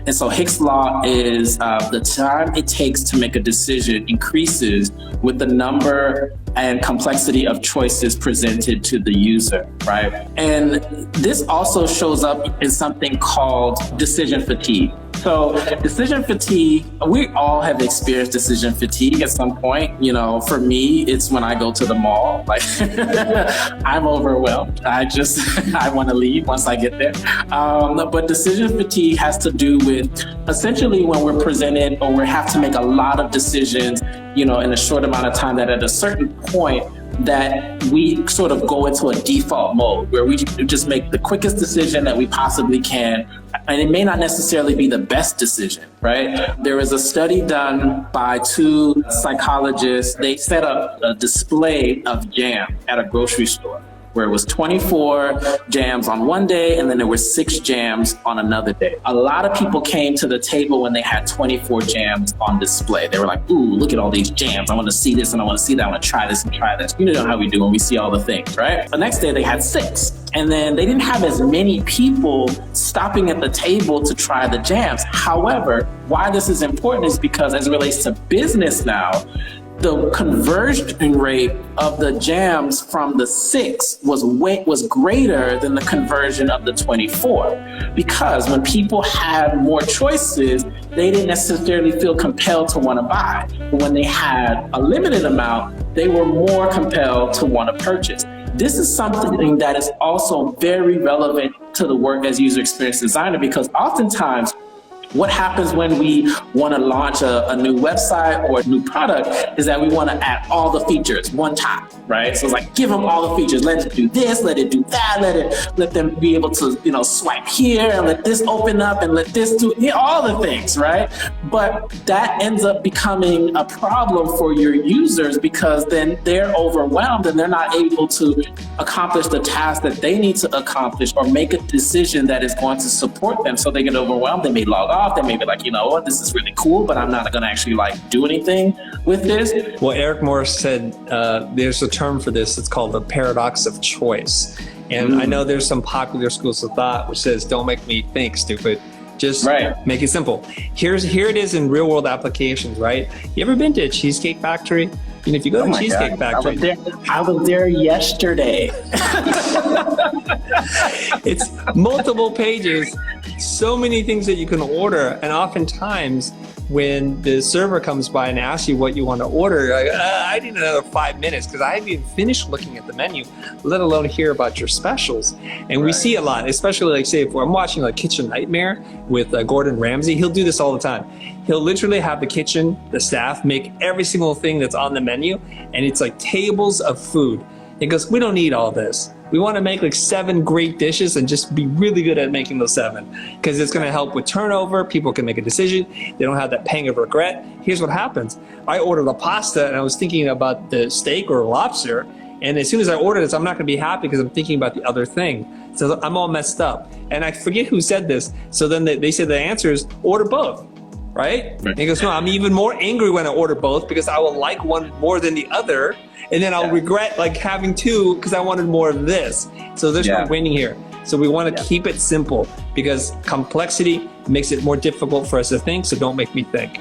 And so Hicks' law is the time it takes to make a decision increases with the number and complexity of choices presented to the user, right? And this also shows up in something called decision fatigue. So decision fatigue, we all have experienced decision fatigue at some point. You know, for me, it's when I go to the mall, like I'm overwhelmed. I want to leave once I get there. But decision fatigue has to do with essentially when we're presented or we have to make a lot of decisions, you know, in a short amount of time, that at a certain point that we sort of go into a default mode where we just make the quickest decision that we possibly can. And it may not necessarily be the best decision, right? There was a study done by 2 psychologists. They set up a display of jam at a grocery store where it was 24 jams on one day and then there were 6 jams on another day. A lot of people came to the table when they had 24 jams on display. They were like, ooh, look at all these jams. I want to see this and I want to see that. I want to try this and try this. You know how we do when we see all the things, right? The next day they had 6. And then they didn't have as many people stopping at the table to try the jams. However, why this is important is because as it relates to business now, the conversion rate of the jams from the 6 was greater than the conversion of the 24. Because when people had more choices, they didn't necessarily feel compelled to want to buy. But when they had a limited amount, they were more compelled to want to purchase. This is something that is also very relevant to the work as user experience designer, because oftentimes what happens when we want to launch a new website or a new product is that we want to add all the features one time, right? So it's like, give them all the features. Let it do this, let it do that, let them be able to, you know, swipe here and let this open up and let this do all the things, right? But that ends up becoming a problem for your users because then they're overwhelmed and they're not able to accomplish the task that they need to accomplish or make a decision that is going to support them. So they get overwhelmed, they may log off, they may be like, you know what, this is really cool, but I'm not going to actually like do anything with this. Well, Eric Morris said there's a term for this. It's called the paradox of choice. And I know there's some popular schools of thought which says, don't make me think, stupid. Just make it simple. Here it is in real world applications, right? You ever been to a Cheesecake Factory? And if you go to a Cheesecake Factory, I was there yesterday. It's multiple pages, so many things that you can order. And oftentimes when the server comes by and asks you what you want to order, you're like, I need another 5 minutes because I haven't even finished looking at the menu, let alone hear about your specials. And we see a lot, especially like say if I'm watching like Kitchen Nightmare with Gordon Ramsay, he'll do this all the time. He'll literally have the kitchen, the staff make every single thing that's on the menu, and it's like tables of food. He goes, we don't need all this. We want to make like 7 great dishes and just be really good at making those 7 because it's going to help with turnover. People can make a decision. They don't have that pang of regret. Here's what happens. I ordered a pasta and I was thinking about the steak or lobster. And as soon as I ordered this, I'm not going to be happy because I'm thinking about the other thing. So I'm all messed up. And I forget who said this. So then they said the answer is order both. Right? And he goes, no, I'm even more angry when I order both because I will like one more than the other. And then I'll regret like having 2 because I wanted more of this. So there's no winning here. So we want to keep it simple because complexity makes it more difficult for us to think. So don't make me think.